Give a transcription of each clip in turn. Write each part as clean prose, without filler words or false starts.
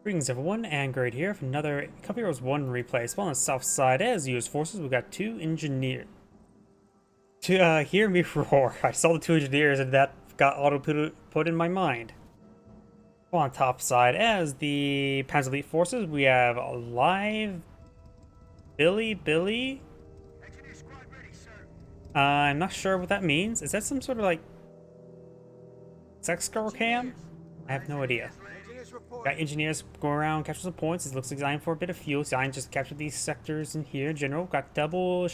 Greetings everyone, and Great here for another Company Heroes 1 replay. Spawn on the south side as US forces. We've got two engineers. To hear me roar. I saw the two engineers and that got put in my mind. Spawn on top side as the Panzer Elite forces. We have live bilibili. Engineer squad ready, sir. I'm not sure what that means. Is that some sort of like sex girl cam? I have no idea. Engineers report. Got engineers going around, capture some points. It looks designed for a bit of fuel. Designed just capture these sectors in here in general. Got double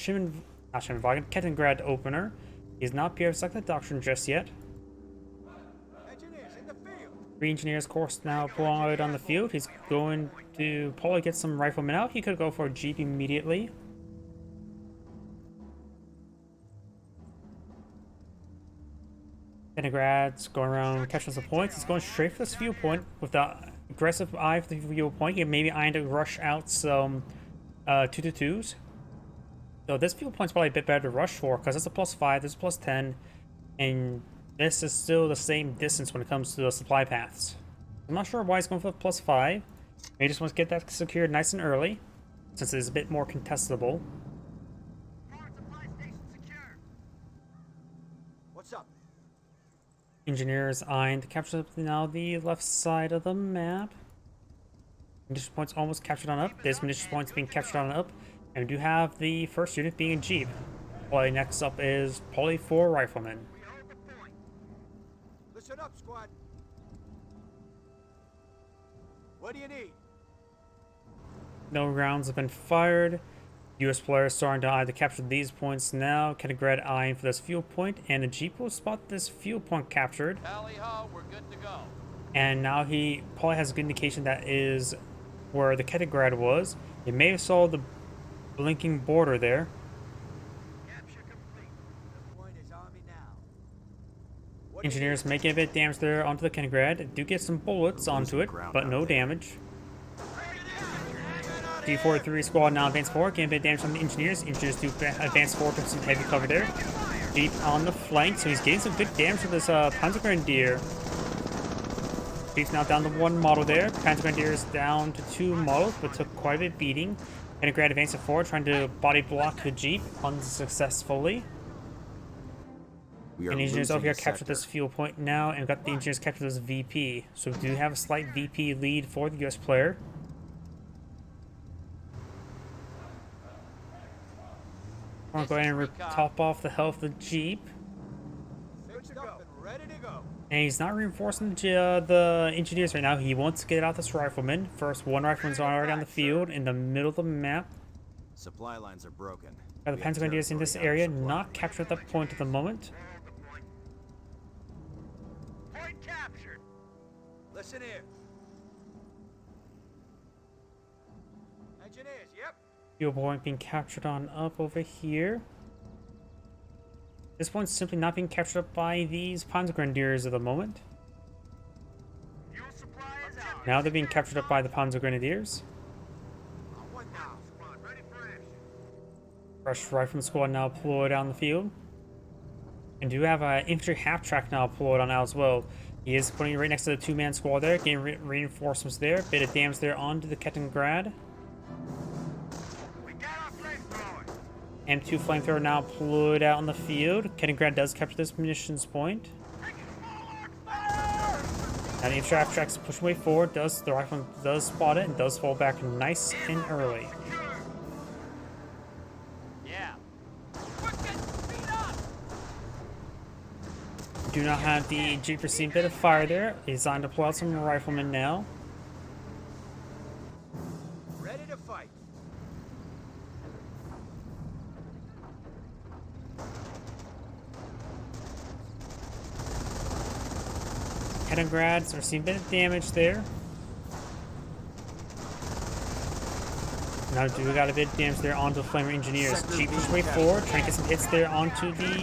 Kettengrad opener. He's not pure second doctrine just yet. Engineers in the field. Three engineers course now pulling out on the field. He's going to probably get some riflemen out. He could go for a jeep immediately. Kettingrad's going around catching some points. He's going straight for this viewpoint with the aggressive eye for the viewpoint. He maybe eyeing to rush out some 2-2s. So this viewpoint's probably a bit better to rush for because it's a +5, this is +10, and this is still the same distance when it comes to the supply paths. I'm not sure why he's going for the +5. He just wants to get that secured nice and early, since it is a bit more contestable. Power supply station secure. What's up? Engineers eyeing to capture now the left side of the map. Munitions points almost captured on up. There's munitions points being captured on up. And we do have the first unit being a jeep. Probably next up is probably 4 riflemen. We hold the point. Listen up, squad. What do you need? No rounds have been fired. US players starting to either capture these points now. Kettengrad eyeing for this fuel point, and a jeep will spot this fuel point captured. Tally ho, we're good to go. And now he probably has a good indication that is where the Kettengrad was. He may have saw the blinking border there. Capture complete. The point is on me now. What do you Engineers need? making a bit of damage there onto the Kettengrad. Do get some bullets onto it, but no damage. D43 squad now advance forward, getting a bit of damage on the engineers. Engineers do advance forward with some heavy cover there. Jeep on the flank, so he's getting some good damage with this Panzer Grenadier. Jeep's now down to 1 model there. Panzer Grenadier is down to 2 models, but took quite a bit of beating. Kettengrad advancing forward, trying to body block the Jeep unsuccessfully. And engineers over here capture this fuel point now, and got the engineers capture this VP. So we do have a slight VP lead for the US player. I'm gonna go ahead and top off the health of the Jeep. Fixed up and ready to go. And he's not reinforcing the engineers right now. He wants to get out this rifleman. First, 1 rifleman's already on the field in the middle of the map. Supply lines are broken. Got the Panzer Grenadiers in this area, not captured at that point at the moment. Hold the point. Point captured. Listen here. Engineers, yep. Fuel point being captured on up over here. This one's simply not being captured up by these Panzer Grenadiers at the moment. Fuel supply is out. Now they're being captured up by the Panzer Grenadiers. On one now. Squad ready for action. Fresh rifleman squad now deployed on the field. And do have an infantry half-track now deployed on now as well. He is putting it right next to the 2-man squad there, getting reinforcements there. Bit of damage there onto the Kettengrad. We got our flamethrower. M2 flamethrower now deployed out on the field. Kettengrad does capture this munitions point. Now the infantry half-track's pushing way forward. The rifleman does spot it and does fall back nice and early. Yeah. Do not have the Jeep receiving a bit of fire there. He's on to pull out some riflemen now. Ready to fight. Kettingrad's receiving a bit of damage there. Now we got a bit of damage there onto the Flamer Engineers. Jeep is way forward, trying to get some hits there onto the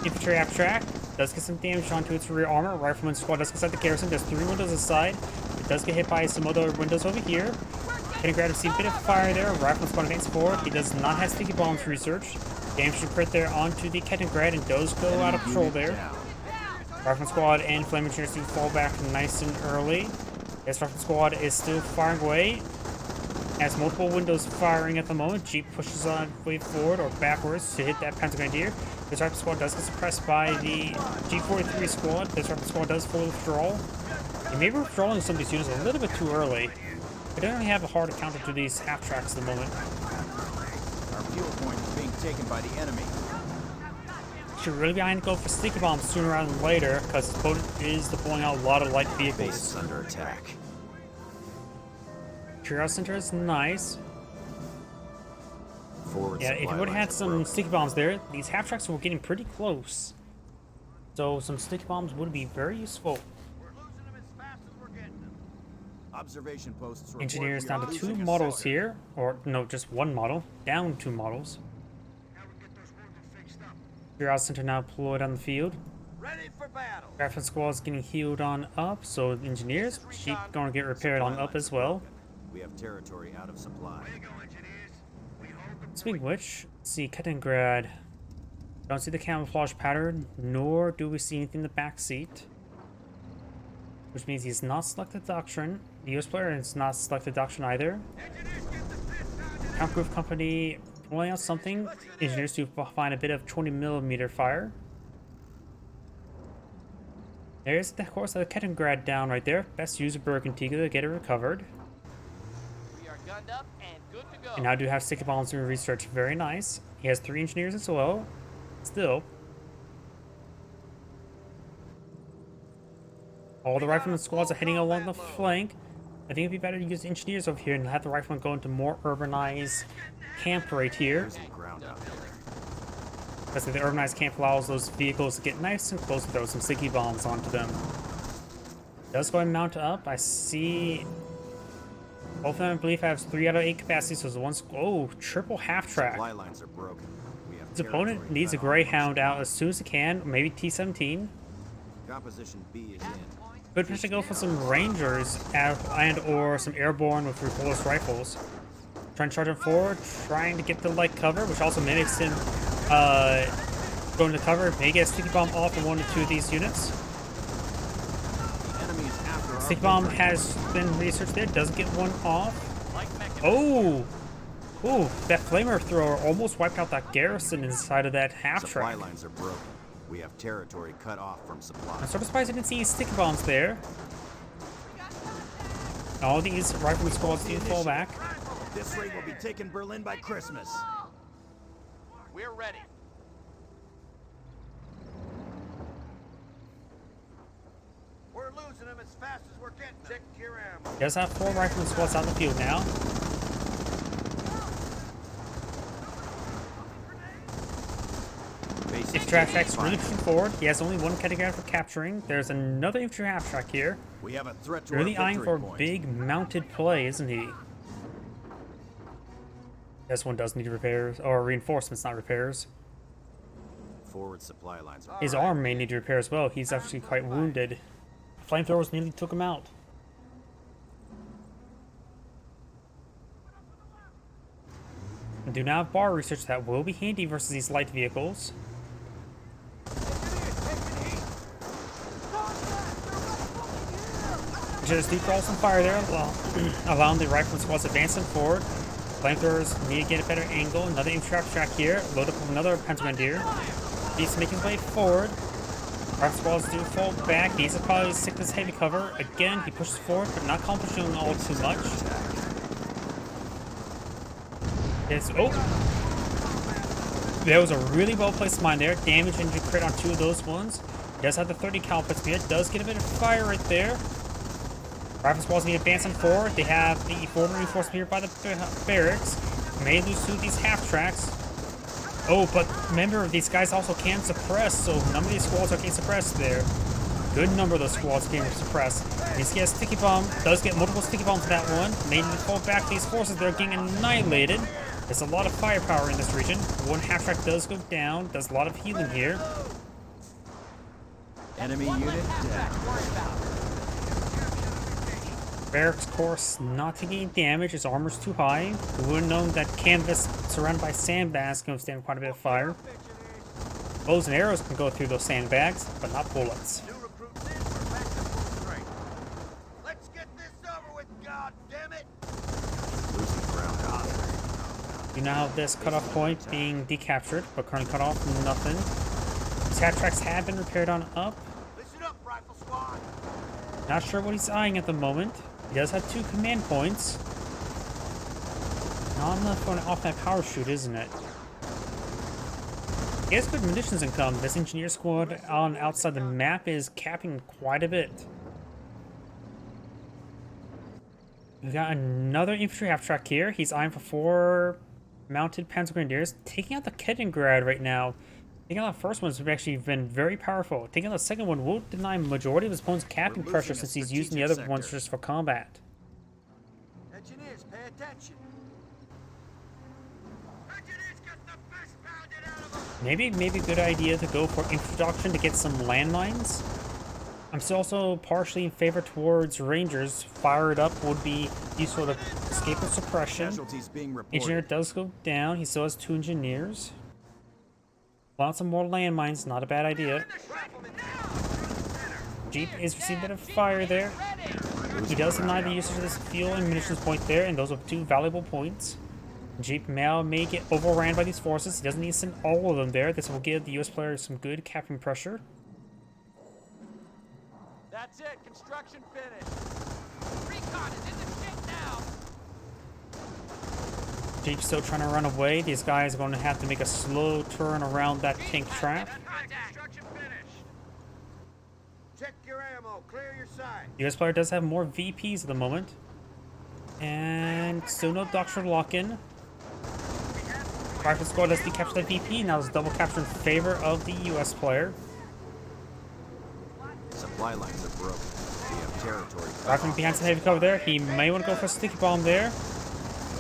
infantry half track. Does get some damage onto its rear armor. Rifleman squad does get the garrison. There's 3 windows aside. It does get hit by some other windows over here. Kettengrad received a bit of fire there. Rifleman squad advance forward. He does not have sticky bombs research. Damage to crit there onto the Kettengrad and does go out of control there. Rifleman squad and flame engineers do fall back nice and early. This rifle squad is still firing away. Has multiple windows firing at the moment. Jeep pushes on way forward or backwards to hit that Panzer Grenadier. This rifle squad does get suppressed by the G43 squad. This rifle squad does fully withdraw. They may be withdrawing some of these units a little bit too early. They don't really have a hard counter to these half tracks at the moment. Our fuel point is being taken by the enemy. Should really be behind to go for sticky bombs sooner rather than later, because this opponent is deploying out a lot of light Base vehicles. is under attack. Curiosity Center is nice. Forward Yeah, if you supply would have had lines are some broken. sticky bombs there, these half tracks were getting pretty close. So some sticky bombs would be very useful. We're losing them as fast as we're getting them. Observation posts report Engineers we down are to 2 losing a models sector. here, or no, just 1 model. Down 2 models. Now we get those wounded fixed up. Curiosity Center now deployed on the field. Ready for battle. Traffic squad's getting healed on up, so engineers, Jeep going to get repaired on Supply up lines as are well. broken. We have territory out of supply. Way to go, engineers. We hold them. Speaking of which, let's see Kaliningrad. Don't see the camouflage pattern, nor do we see anything in the back seat. Which means he's not selected doctrine. The US player is not selected doctrine either. Engineers, get the fist on. Count Group Company pulling out something. Engineers do find a bit of 20mm fire. There's, of course, the Kaliningrad down right there. Best use of Bergentica to get it recovered. We are gunned up and good to go. And I do have sticky bombs doing research. Very nice. He has 3 engineers as well. Still. All the rifleman squads are heading along the flank. I think it'd be better to use engineers over here and have the riflemen go into more urbanized camp right here. There's the ground out there. Because the urbanized camp allows those vehicles to get nice and close and throw some sticky bombs onto them. Does go and mount up. I see. Both of them, I believe, have 3 out of 8 capacity, so the one's. Oh, triple half track. Supply lines are broken. We have His opponent territory needs a cut off Greyhound from out as soon as he can, maybe T-17. Composition B is in. Could potentially go for some Rangers and or some airborne with repulsed rifles. Trying to charge him forward, trying to get the light cover, which also mimics him going to cover. May get a sticky bomb off of 1 or 2 of these units. The enemy is after our Sticky bomb victory. has been researched there, does get one off. Like mechanism. Oh! Ooh, that flamer thrower almost wiped out that garrison inside of that half Supply track. lines are broken. We have territory cut off from supply. I'm sort of surprised I didn't see any sticky bombs there. All these rifleman squads do fall back. This raid will be taking Berlin by Christmas. We're ready. We're losing them as fast as we're getting them. Check your ammo. Does have 4 rifleman squads out in the field now. Base If is track taking track's really fire. pushing forward, he has only 1 category for capturing. There's another infantry half track here. We have a threat to Really our eyeing victory for a point. big mounted play, isn't he? This one does need repairs, or reinforcements, not repairs. Forward supply lines are His arm may need repair as well. He's actually quite wounded. Flamethrowers nearly took him out. I do now have bar research that will be handy versus these light vehicles. Just do throw some fire there, well, allowing the rifleman squads advancing forward. Flamethrowers need to get a better angle. Another infantry track here. Load up with another Panzer Grenadier. He's making his way forward. Rifle squads do fall back. These are probably stick this heavy cover. Again, he pushes forward, but not accomplishing all too much. It's there was a really well placed mine there. Damage and crit on 2 of those ones. He does have the 30 caliber speed. Does get a bit of fire right there. Rifle squads need advancing forward. They have the forward reinforcement here by the barracks. May lose 2 of these half tracks. Oh, but remember, these guys also can suppress, so none of these squads are getting suppressed there. Good number of those squads getting suppressed. Needs to get a sticky bomb. Does get multiple sticky bombs to that one. May need to fall back. These forces, they're getting annihilated. There's a lot of firepower in this region. 1 half track does go down. Does a lot of healing here. enemy unit dead. Barracks course not taking damage. His armor's too high. We would have known that canvas surrounded by sandbags can withstand quite a bit of fire. Bows and arrows can go through those sandbags, but not bullets. New recruits in. We're back to full strength. Let's get this God damn it! Losing ground hostile. You now have this cutoff point being decaptured, but currently cut off nothing. These half tracks have been repaired on up. Listen up, rifle squad. Not sure what he's eyeing at the moment. He does have 2 command points. Not enough for an off-map power shoot, isn't it? He has good munitions income. This engineer squad on outside the map is capping quite a bit. We got another infantry half track here. He's eyeing for 4 mounted Panzer Grenadiers, taking out the Kettengrad right now. Taking out the first one's actually been very powerful. Taking out the second one won't deny majority of his opponent's capping pressure since he's using the other ones just for combat. Engineers, pay attention. Engineers get the best pounded out of them. Maybe a good idea to go for introduction to get some landmines. I'm still also partially in favor towards Rangers. Fired up would be useful to escape with suppression. Casualties being reported. Engineer does go down. He still has 2 engineers. Want some more landmines, not a bad idea. Jeep is receiving a bit of fire there. He does deny the usage of this fuel and munitions point there, and those are 2 valuable points. Jeep may get overran by these forces. He doesn't need to send all of them there. This will give the US player some good capping pressure. That's it. Construction finished. Recon is in the shit now. Jeep's still trying to run away. These guys are going to have to make a slow turn around that tank trap. Construction finished. Check your ammo. Clear your sight. The US player does have more VPs at the moment. And still no doctrine lock-in. Rifle squad does decapture that VP. Now there's double capture in favor of the US player. Supply lines are broken. We have territory. Rifleman behind some heavy cover there. He may want to go for a sticky bomb there.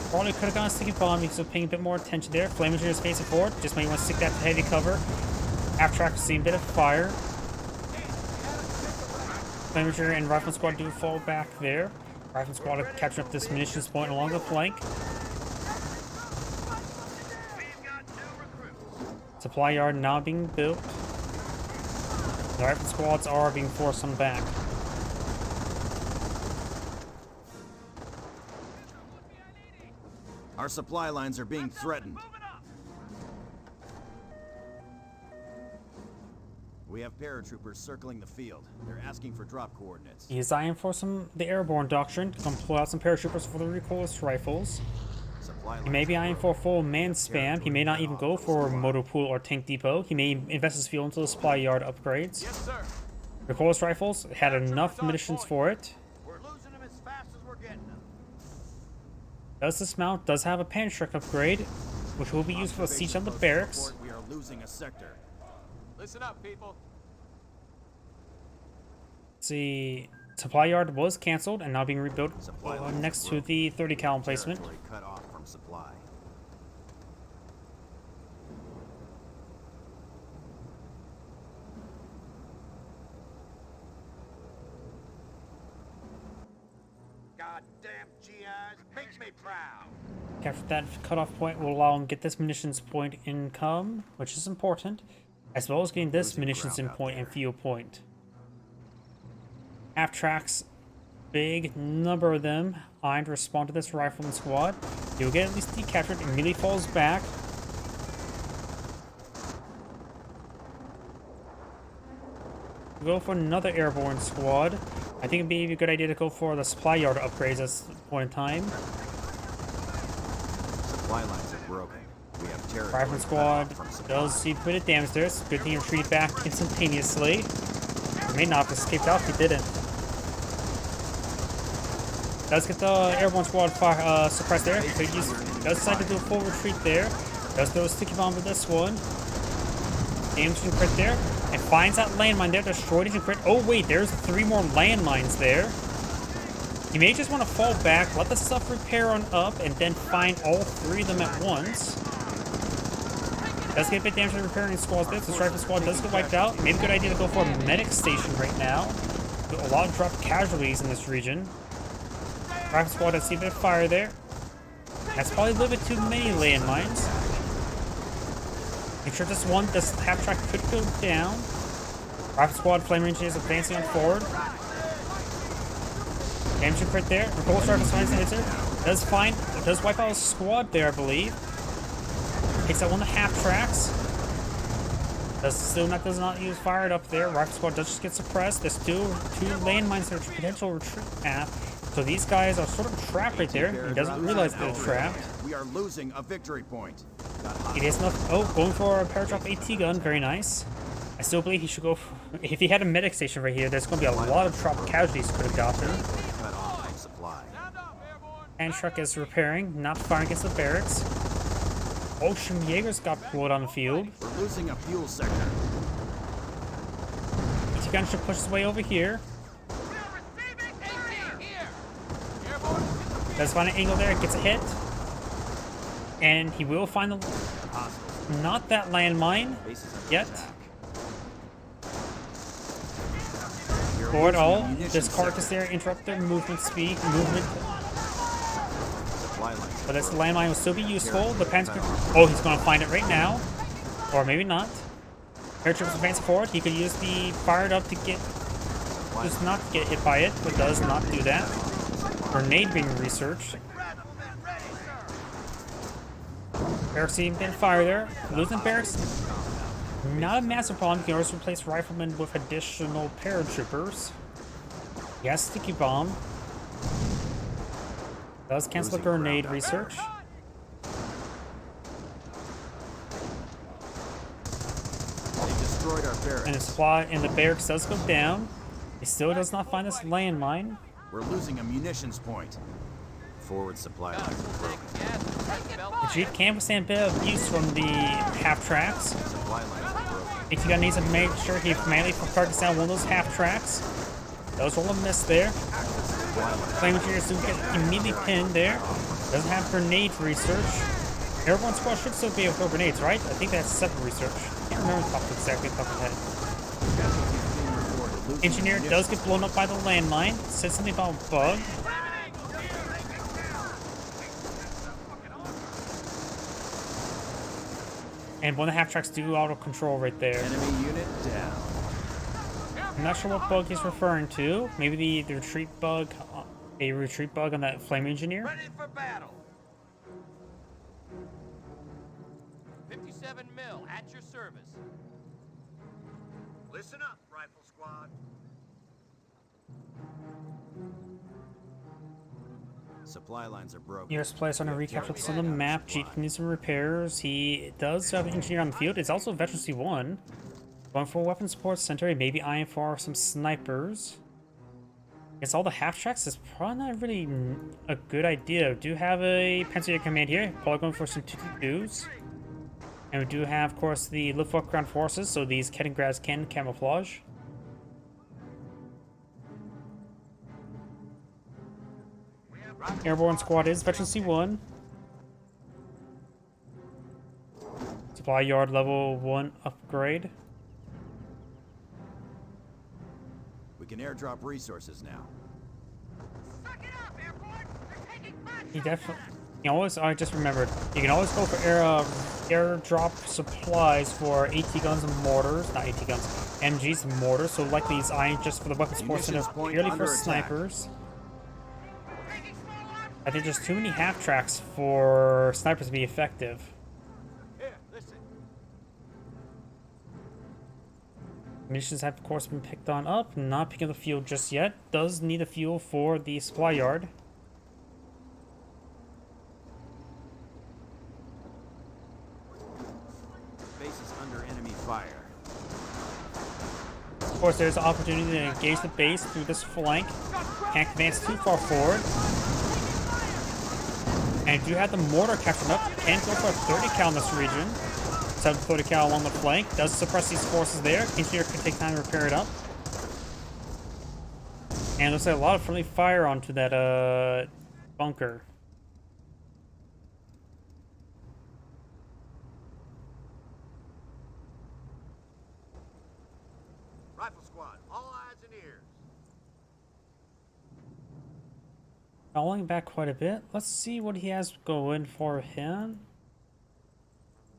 Probably could have gone a sticky bomb because of paying a bit more attention there. Flame engineer is facing forward. Just may want to stick that to heavy cover. Half track seeing a bit of fire. Flame engineer and rifleman squad do fall back there. Rifleman squad are capturing up this munitions point along the flank. Supply yard now being built. The rifle squads are being forced on back. Our supply lines are being threatened. We have paratroopers circling the field. They're asking for drop coordinates. He is eyeing for the airborne doctrine to come pull out some paratroopers for the recoilless rifles. He may be eyeing for a full man spam. He may not even go for motor pool or tank depot. He may invest his fuel into the supply yard upgrades. Yes, sir. Recoilless rifles had enough munitions for it. We're losing them as fast as we're getting them. Does dismount, does have a Panzer upgrade, which will be used for the siege on the barracks. We are losing a sector. Listen up, people. Let's see, supply yard was cancelled and now being rebuilt next to the 30 cal emplacement. Territory cut off from supply. Goddamn GIs, makes me proud. After that cutoff point will allow him to get this munitions point income, which is important, as well as getting this munitions in point and fuel point. Half tracks, big number of them, eyeing to respond to this rifleman squad. He will get at least decaptured, immediately falls back. We'll go for another airborne squad. I think it'd be a good idea to go for the supply yard upgrades at this point in time. Supply lines are broken. We have territory Rifleman squad cut off from supply. does see a bit of damage there. It's a good thing he retreated back instantaneously. He may not have escaped out if he didn't. Does get the airborne squad suppressed there. So he does decide to do a full retreat there. Does throw a sticky bomb to this one. Aims to crit there. And finds that landmine there. Destroyed his crit. Oh wait, there's 3 more landmines there. You may just want to fall back, let the stuff repair on up, and then find all 3 of them at once. Does get a bit damage to the repairing squads there. The rifle squad does get wiped out. Maybe a good idea to go for a medic station right now. A lot of drop casualties in this region. Rifle squad does see a bit of fire there. That's probably a little bit too many landmines. Make sure this half track could go down. Rifle squad flame range is advancing on forward. Damage crit there. Repulsor strike finds the answer. Does wipe out a squad there, I believe. Takes out one of the half tracks. Does not use fired up there. Rifle squad does just get suppressed. There's two landmines that are potential retreat path. So these guys are sort of trapped right there. He doesn't realize they're trapped. We are losing a victory point. It is enough. Oh, going for a paradrop AT gun. Very nice. I still believe he should go for, if he had a medic station right here, there's going to be a lot of drop casualties could have gotten. Cut off supply. And truck is repairing, not firing against the barracks. Ocean Jaegers got pulled on the field. We're losing a fuel sector. AT gun should push his way over here. Does find an angle there, gets a hit. And he will find the... Not that landmine yet. Board all. This carcass there interrupt their movement speed. But this landmine will still be useful. The Panzer... Oh, he's going to find it right now. Or maybe not. Paratroopers advancing forward. He could use the fired up to get... Just not get hit by it, but does not do that. Grenade being researched. Barracks team didn't fire there. Losing barracks, not a massive problem. You can always replace riflemen with additional paratroopers. Yes, sticky bomb. Does cancel the grenade research. They destroyed our barracks. And the supply in the barracks does go down. He still does not find this landmine. We're losing a munitions point. Forward supply lines are broken. The Jeep can withstand a bit of use from the half tracks. Supply lines are broken. AT gun needs to make sure he manually targets down one of those half tracks. Those roll a miss there. Flame engineers do get immediately pinned there. Doesn't have grenade research. Airborne squad should still be able to throw grenades, right? I think that's separate research. Can't remember exactly off the top of my head. Engineer does get blown up by the landmine. Said something about a bug. And one of the half tracks do auto control right there. Enemy unit down. I'm not sure what bug he's referring to. Maybe the retreat bug, a retreat bug on that flame engineer. Ready for battle. 57 mil at your service. Listen up, rifle squad. Supply lines are broken. Nearest place on a recap of on the map. Jeep needs some repairs. He does have an engineer on the field. It's also a veteran C1. Going for a weapon support center. Maybe eyeing for some snipers. Against all the half tracks is probably not really a good idea. We do have a Panzer command here. Probably going for some 222s. And we do have, of course, the Luftwaffe ground forces. So these Kettengrads can camouflage. Airborne squad is veteran C1. Supply yard level 1 upgrade. We can airdrop resources now. Suck it up, airborne. They're taking much. You definitely. You always. I just remembered. You can always go for airdrop supplies for AT guns and mortars. Not AT guns. MGs and mortars. So likely he's eyeing just for the weapon support center purely for snipers. I think there's too many half tracks for snipers to be effective. Here, listen. Munitions have, of course, been picked on up. Not picking up the fuel just yet. Does need a fuel for the supply yard. Base is under enemy fire. Of course, there's an opportunity to engage the base through this flank. Can't advance too far forward. And do have the mortar captured up. Can go for a 30 cal in this region. 730 cal along the flank. Does suppress these forces there. Engineer can take time to repair it up. And looks like a lot of friendly fire onto that bunker. Rifle squad, all eyes and ears. Falling back quite a bit. Let's see what he has going for him.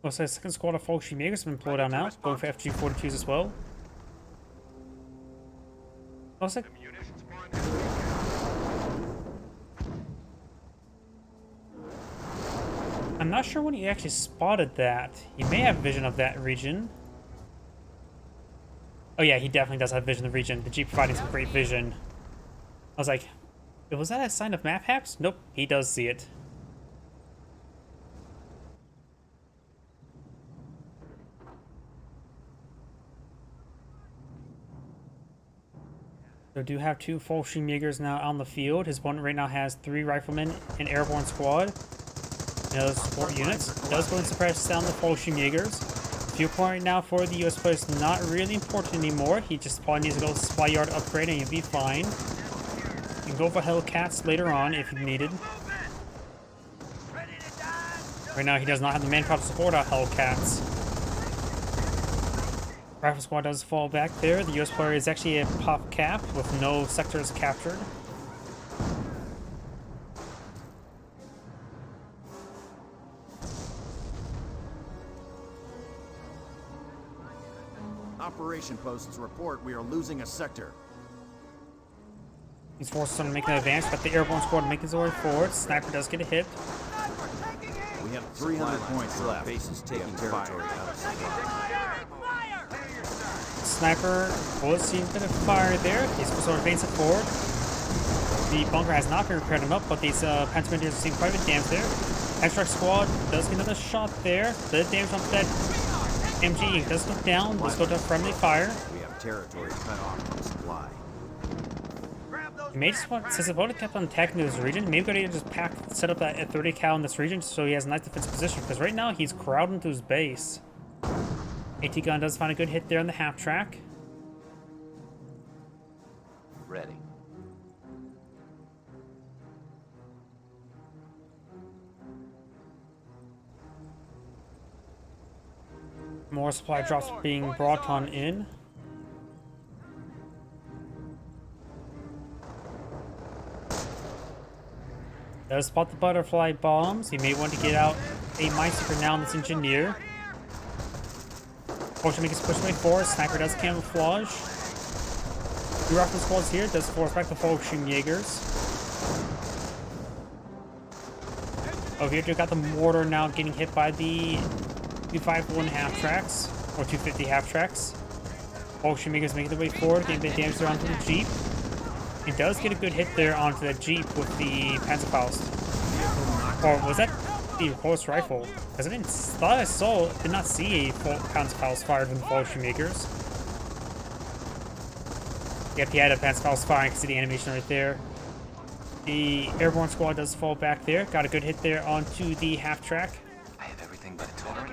Looks like the second squad of folks she has been pulled out now. Going for FG-42s as well. Looks like I'm not sure when he actually spotted that. He may have vision of that region. Oh yeah, he definitely does have vision of the region. The Jeep providing some great vision. I was like, was that a sign of map hacks? Nope, he does see it. So do have 2 Fallschirmjägers now on the field. His opponent right now has 3 riflemen and airborne squad. Those support units. Does go and suppress down the Fallschirmjägers. Fuel point right now for the US player is not really important anymore. He just probably needs to go supply yard upgrade and he'll be fine. You can go for Hellcats later on if needed. Right now he does not have the manpower to support our Hellcats. Rifle squad does fall back there. The US player is actually a pop cap with no sectors captured. Operation posts report we are losing a sector. These forces are making an advance, but the airborne squad making its way forward. Sniper does get a hit. We have 300 points left. Base is taking territory out. Sniper was seen a bit of fire there. He's supposed to advance it forward. The bunker has not been repaired enough, but these Panzer have seen quite a bit of damage there. Extract squad does get another shot there. The damage on that MG does go down. Let's go to friendly fire. We have territory cut off from supply. He may just want, since the opponent kept on attacking this region, maybe going to just set up that 30 cal in this region so he has a nice defensive position. Because right now he's crowding to his base. AT gun does find a good hit there on the half track. Ready. More supply drops being brought on in. Does spot the butterfly bombs. He may want to get out a minesweeper now on this engineer. Fortunately, makes his push way forward. Sniper does camouflage. 2 rifle squads here. Does force back the Fallschirmjägers. Over here, you got the mortar now getting hit by the 251 half tracks, or 250 half tracks. Fallschirmjägers making their way forward, getting a bit of damage there onto the Jeep. He does get a good hit there onto that Jeep with the Panzerfaust. Or was that the Horse Rifle? Because I did not see a Panzerfaust fired from the Fallschirmjägers. Yep, he had a Panzerfaust firing. I can see the animation right there. The airborne squad does fall back there. Got a good hit there onto the half track. I have everything but a target.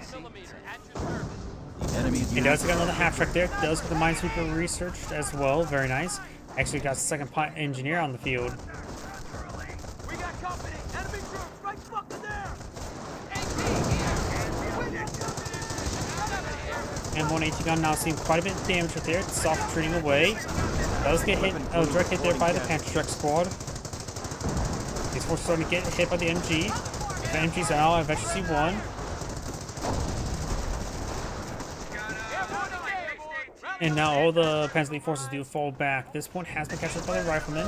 Enemies. He does get another half track there. Does get the minesweeper researched as well. Very nice. Actually got a second engineer on the field. We got company. Enemy group right fucking there. And one AT gun now seeing quite a bit of damage right there. Soft retreating away. Does get hit, direct hit there by the Panzer squad. These forces starting to get hit by the MG. The MG's now eventually one. And now all the Panzer forces do fall back. This point has been captured by the riflemen.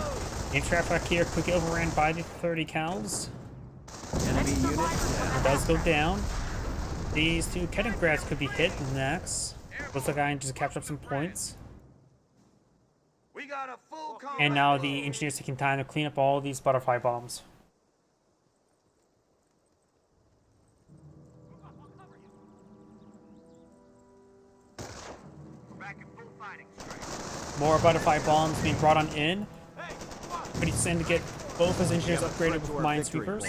The traffic here quickly overran by the 30 cals. Enemy unit. It does go down. These 2 Kettengrads could be hit next. Looks like I can just capture up some points. We got a full And now the engineers taking time to clean up all these butterfly bombs. More butterfly bombs being brought on in. Pretty soon to get both his engineers upgraded with minesweepers.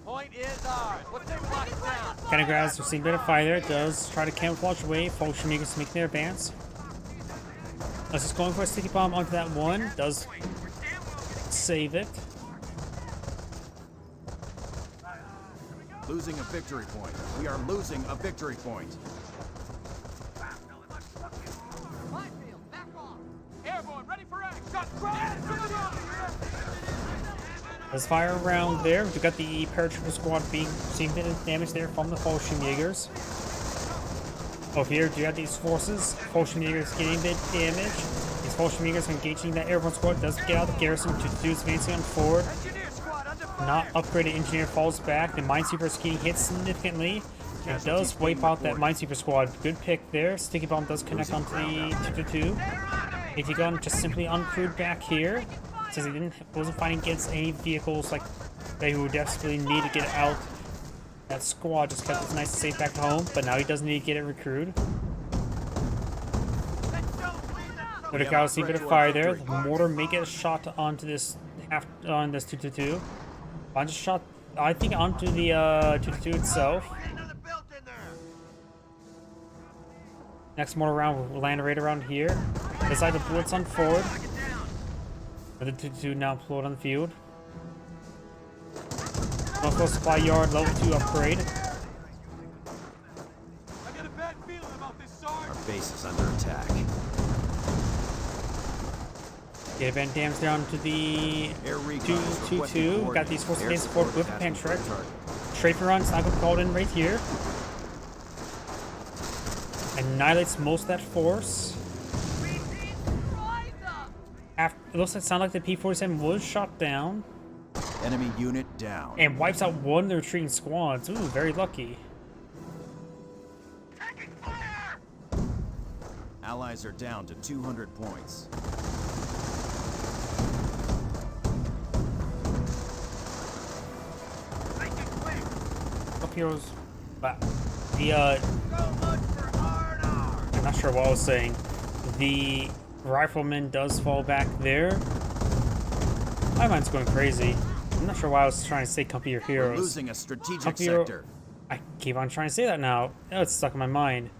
Point is ours. What's they lock it down? Kettengrads receiving a bit of fire. Does try to camouflage away. Fallschirmjägers making their advance. Let's just going for a sticky bomb onto that one. Does save it. Losing a victory point. We are losing a victory point. Minefield, back off. Airborne, ready for action. Got cross. There's fire around there. We've got the paratrooper squad being seeing a bit of damage there from the Fallschirmjägers. Over here, you got these forces. Fallschirmjägers getting a bit of damage. These Fallschirmjägers engaging that airborne squad. Does get out of the garrison to do its advancing on forward. Engineer squad under not upgraded engineer falls back. The Minesweeper is getting hit significantly. It does wipe out that Minesweeper squad. Good pick there. Sticky Bomb does connect onto the 222. AT gun just simply uncrewed back here. Says he wasn't fighting against any vehicles like they would desperately need to get out. That squad just kept it nice and safe back home, but now he does need to get it recruited. But a see a bit of fire there. The mortar may get a shot onto this on this 222. On just shot, I think, onto the 222 itself. Next mortar round will land right around here. Decide the bullets on forward. The 222 now float on the field. Northwest supply yard level 2 upgrade. I got a bad feeling about this, Sarge. Our base is under attack. Get event damage down to the 222. Got these force against support with a Panzer. Strafer run, sniper called in right here. Annihilates most of that force. It looks like the P-47 was shot down. Enemy unit down. And wipes out one of the retreating squads. Ooh, very lucky. Allies are down to 200 points. Up heroes. But the I'm not sure what I was saying. The rifleman does fall back there. My mind's going crazy. I'm not sure why I was trying to say company your heroes. We're losing a strategic Company sector. I keep on trying to say that now. Oh, it's stuck in my mind.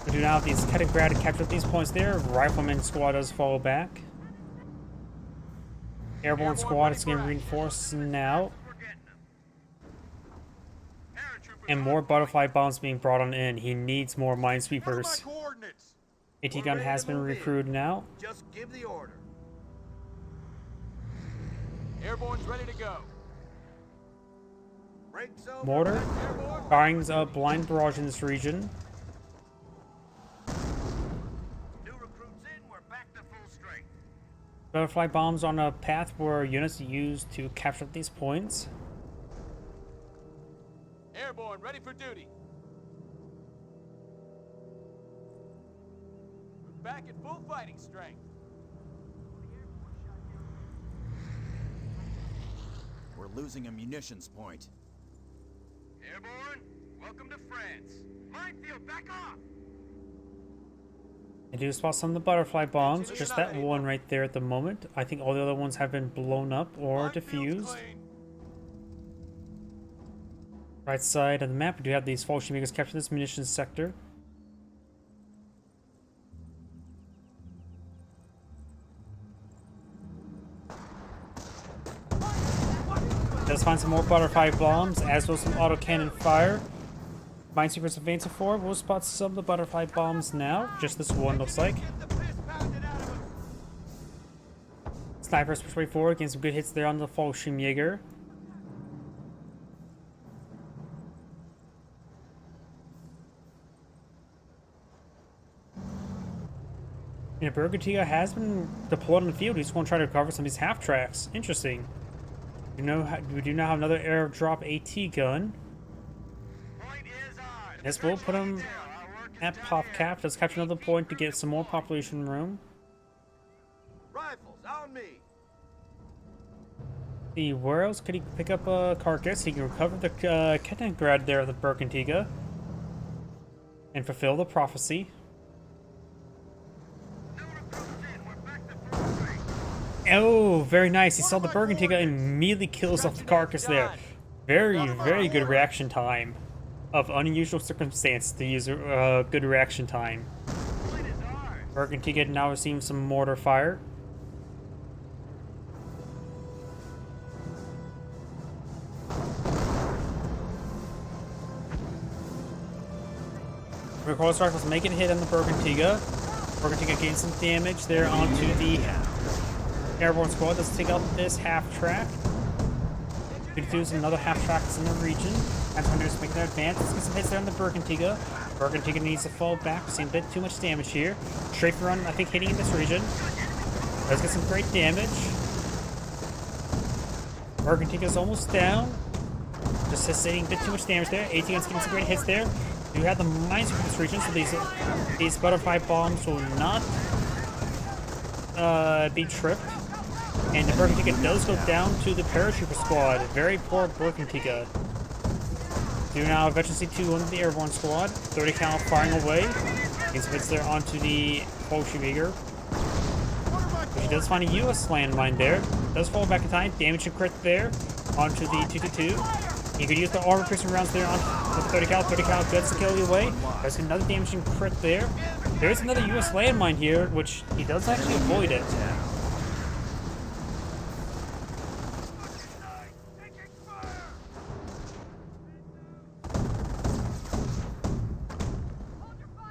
We do now have these Katagrad to capture up these points there. Rifleman squad does fall back. Airborne squad is getting reinforced now. And more butterfly bombs being brought on in. He needs more minesweepers. AT gun has been recruited now. Just give the order. Airborne's ready to go. Brakes over. Mortar. Airborne. Firing a blind barrage in this region. New recruits in, we're back to full strength. Butterfly bombs on a path where units used to capture up these points. Airborne ready for duty. We're back at full fighting strength. We're losing a munitions point. Airborne, welcome to France. Minefield, back off! I do spot some of the butterfly bombs. Just that one right there at the moment. I think all the other ones have been blown up or defused. Right side of the map, we do have these false makers capture this munitions sector. Does find some more butterfly bombs, as well as some autocannon fire. Minesweepers advancing forward. We'll spot some of the butterfly bombs now. Just this one looks like. Snipers push way forward, getting some good hits there on the Fallschirmjäger. And Bergantiga has been deployed on the field. He's going to try to recover some of these half tracks. Interesting. We do now have another airdrop AT gun. This will put him at pop cap. Let's capture another point to get some more population room. Rifles, on me! See, where else could he pick up a carcass? He can recover the Katagrad there of the Bergantiga. And fulfill the prophecy. Oh, very nice. He saw the Bergantiga and immediately kills off the carcass there. Very, very good reaction time. Of unusual circumstance to use a good reaction time. Bergantiga now receiving some mortar fire. Recoil Strike was making a hit on the Bergantiga. Bergantiga gained some damage there onto the Airborne squad. Let's take out this half track. We do another half tracks in the region. Hunters making an advance. Let's get some hits there on the Bergantiga. Bergantiga needs to fall back. We're seeing a bit too much damage here. Strafer run, I think, hitting in this region. Let's get some great damage. Burgundy's almost down. Just sitting a bit too much damage there. AT guns getting some great hits there. You have the mines from this region, so these butterfly bombs will not be tripped. And the Burgundy does go down to the paratrooper squad. Very poor Burgundy. Do now eventually see 2 on the airborne squad. 30 cal firing away. Gets hits there onto the Bolshevik. She does find a US landmine there. Does fall back in time. Damage and crit there onto the 222. You could use the armor piercing rounds there on with the 30 cal. 30 cal gets the kill away. There's another damage and crit there. There is another US landmine here, which he does actually avoid it.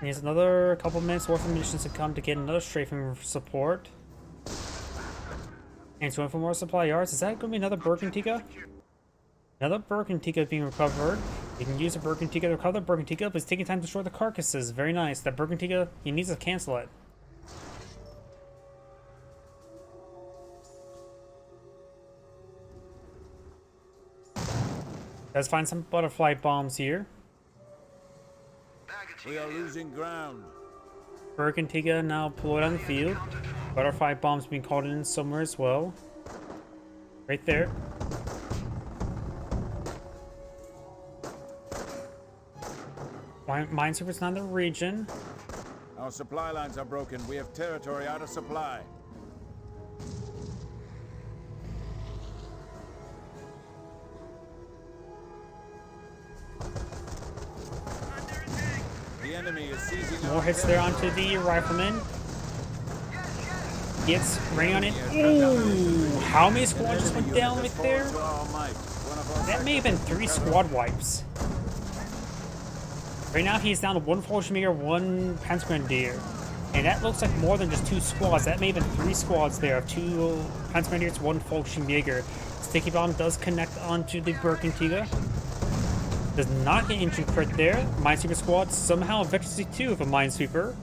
He has another couple minutes worth of munitions to come to get another strafing support. And he's going for more supply yards. Is that going to be another Burgundy? Another Burgundy being recovered. You can use a Burgundy to recover the Burgundy, but it's taking time to destroy the carcasses. Very nice. That Burgundy, he needs to cancel it. Let's find some butterfly bombs here. We are losing ground. Burgundy now deployed on the field. Butterfly bombs being called in somewhere as well. Right there. Minesweeper's not in the region. Our supply lines are broken. We have territory out of supply. The enemy is seizing More hits there onto the rifleman. Gets ring on it. Ooh, how many squads just went down right there? That may have been 3 squad wipes. Right now he's down to 1 Fallschirmjäger, 1 Panzer Grenadier. And that looks like more than just 2 squads. That may have been 3 squads there. 2 Panzer Grenadiers, 1 Fallschirmjäger. Sticky Bomb does connect onto the Burgundy. Does not get injured crit there. Minesweeper squad somehow eventually 2 of a Minesweeper.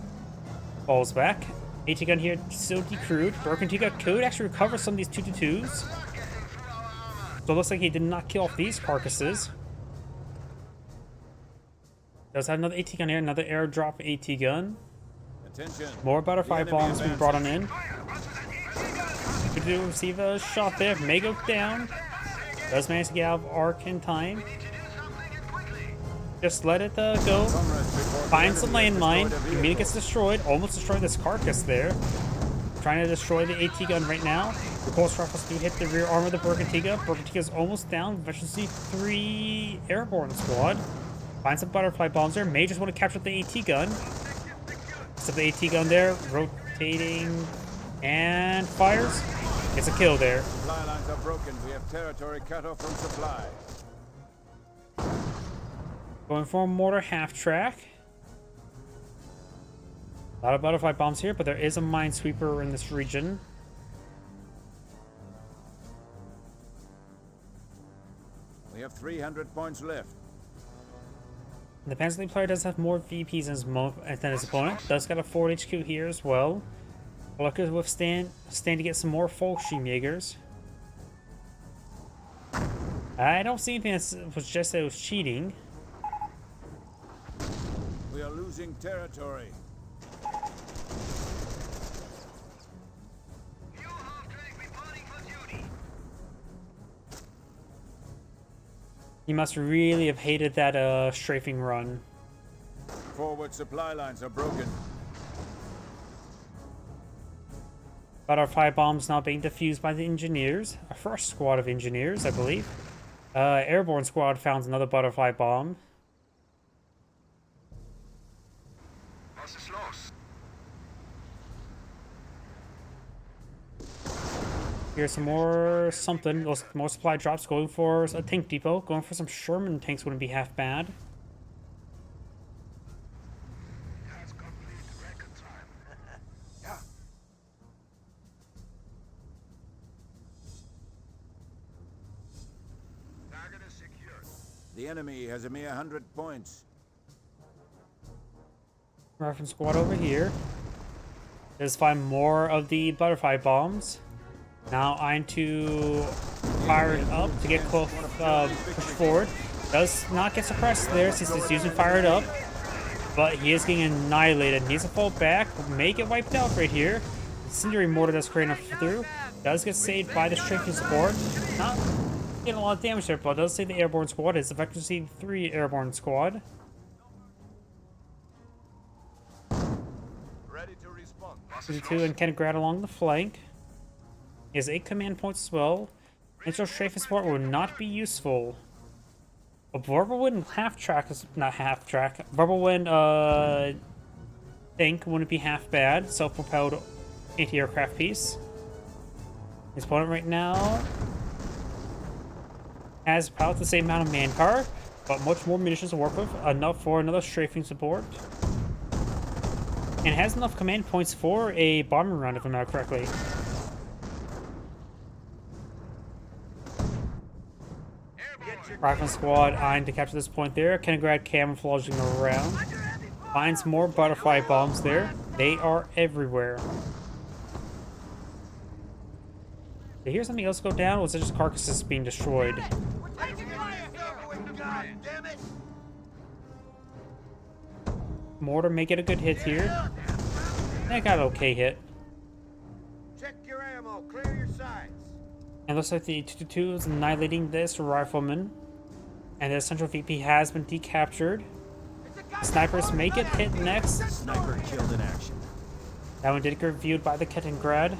Falls back. AT gun here still decrewed. Burgundy could actually recover some of these 222s. So it looks like he did not kill off these carcasses. Does have another AT gun here, another airdrop AT gun. Attention. More butterfly bombs being brought on in. Could do receive a shot there. May go down. Does manage to get out of arc in time. Just let it go. Finds the landmine. Immediately gets destroyed. Almost destroyed this carcass there. Trying to destroy the AT gun right now. The Pulse Rifles do hit the rear arm of the Burgundy. Burgundy is almost down. Eventually 3 airborne squad. Finds some butterfly bombs there. May just want to capture the AT gun. So the AT gun there. Rotating. And fires. Gets a kill there. Supply lines are broken. We have territory cut off from supply. Going for a mortar half-track. A lot of butterfly bombs here, but there is a minesweeper in this region. We have 300 points left. The Panzer player does have more VPs than his opponent. Does got a 4 HQ here as well. Lucky to withstand to get some more Fallschirmjägers. I don't see anything that was just that it was cheating. We are losing territory. He must really have hated that strafing run. Forward supply lines are broken. Butterfly bombs now being defused by the engineers. A first squad of engineers, I believe. Airborne squad found another butterfly bomb. Here's some more something. Those more supply drops going for a tank depot. Going for some Sherman tanks wouldn't be half bad. The enemy has a mere 100 points. Reference squad over here. Let's find more of the butterfly bombs. Now I'm to fire it up to get close, push forward. Does not get suppressed there since he's using fire it up, but he is getting annihilated. Needs to fall back, may get wiped out right here. Incendiary mortar does create enough through. Does get saved by the strafing support. Not getting a lot of damage there, but does save the airborne squad. It's effectively 3 airborne squad. Ready to respond. 2 and Kenigrad along the flank. He has 8 command points as well. Intro strafing support would not be useful. A Burblewind half-track is not half-track. Burblewind, tank wouldn't be half bad. Self-propelled anti-aircraft piece. His opponent right now has about the same amount of manpower, but much more munitions to work with. Enough for another strafing support. And has enough command points for a bombing round, if I remember correctly. Rifle squad eyeing to capture this point there. Kenigrad camouflaging around. Finds more butterfly bombs there. They are everywhere. Did I hear something else go down, or was it just carcasses being destroyed? Mortar may get a good hit here. I got an okay hit. Check your ammo. Clear your sights. And looks like the 222 is annihilating this rifleman. And the central VP has been decaptured. Snipers may get hit next. Sniper killed in action. That one did get reviewed by the Kenigrad.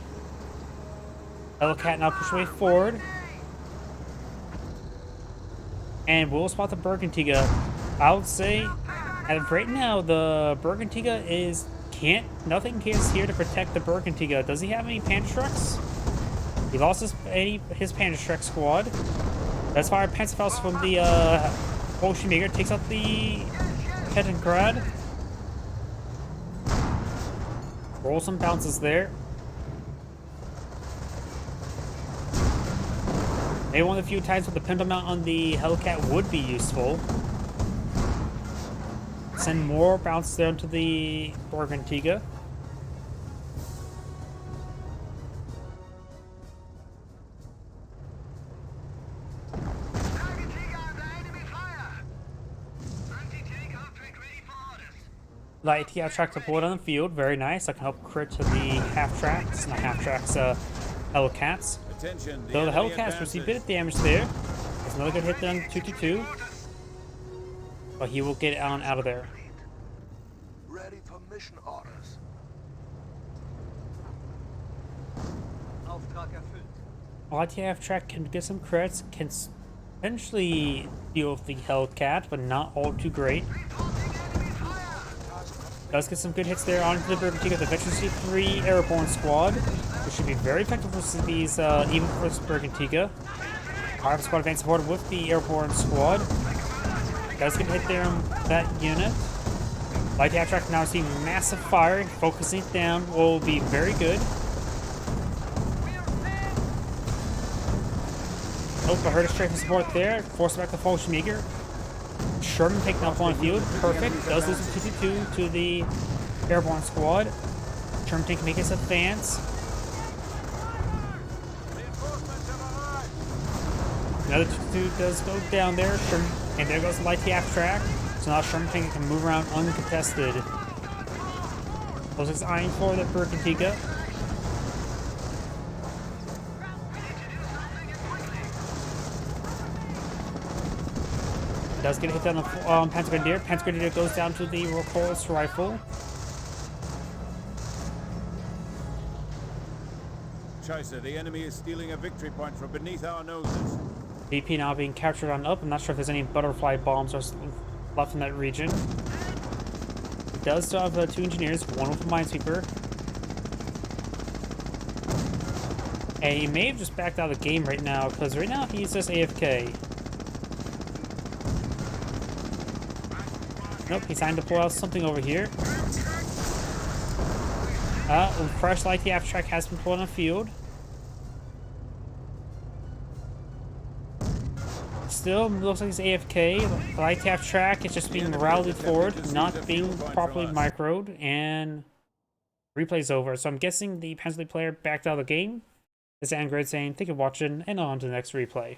Hellcat now push way forward. And we'll spot the Bergantiga. I would say, as of right now, the Bergantiga is nothing is here to protect the Bergantiga. Does he have any Panzer? He lost his Panzer squad. That's why our Panzerfaust from the Bolshevik takes out the Kenigrad. Roll some bounces there. Maybe one of the few times where the pintle mount on the Hellcat would be useful. Send more bounce down to the Bergantiga. Light half-track support on the field, very nice. I can help crit to the half-tracks, not half-tracks, Hellcats. Attention, Though the enemy Hellcats receive a bit advances. of damage there. There's another good hit there on 222. But he will get on out of there. Ready for mission orders. Auftrag erfüllt. Light half-track can get some crits, can potentially deal with the Hellcat, but not all too great. Does get some good hits there onto the Bergantiga. The Veteran C3 Airborne Squad, which should be very effective versus these, even versus Bergantiga. Rifle Squad advanced support with the Airborne Squad. Does get hit there on that unit. Light half-track now seeing massive fire. Focusing it down will be very good. Oh, I heard a strafing support there. Force back the Fallschirmjäger. Sherman taking off on field. Perfect. Does lose a 222 to the Airborne Squad. Sherman can make his advance. Another 222 does go down there. Sherman, and there goes the light half-track. So now Sherman can move around uncontested. Looks like it's eyeing for the Bergantiga. Does get hit down the Panzer Grenadier. Panzer Grenadier goes down to the recoilless rifle. Scheiße, the enemy is stealing a victory point from beneath our noses. VP now being captured on up. I'm not sure if there's any butterfly bombs left in that region. He does still have 2 engineers, one with a minesweeper. And he may have just backed out of the game right now, because right now he's just AFK. Nope, he's trying to pull out something over here. Fresh light half-track has been pulled on the field. Still looks like he's AFK. Light half-track is just being rallied forward, not being properly microed, and replay's over. So I'm guessing the Panzer player backed out of the game. This is Angrid saying, thank you for watching, and on to the next replay.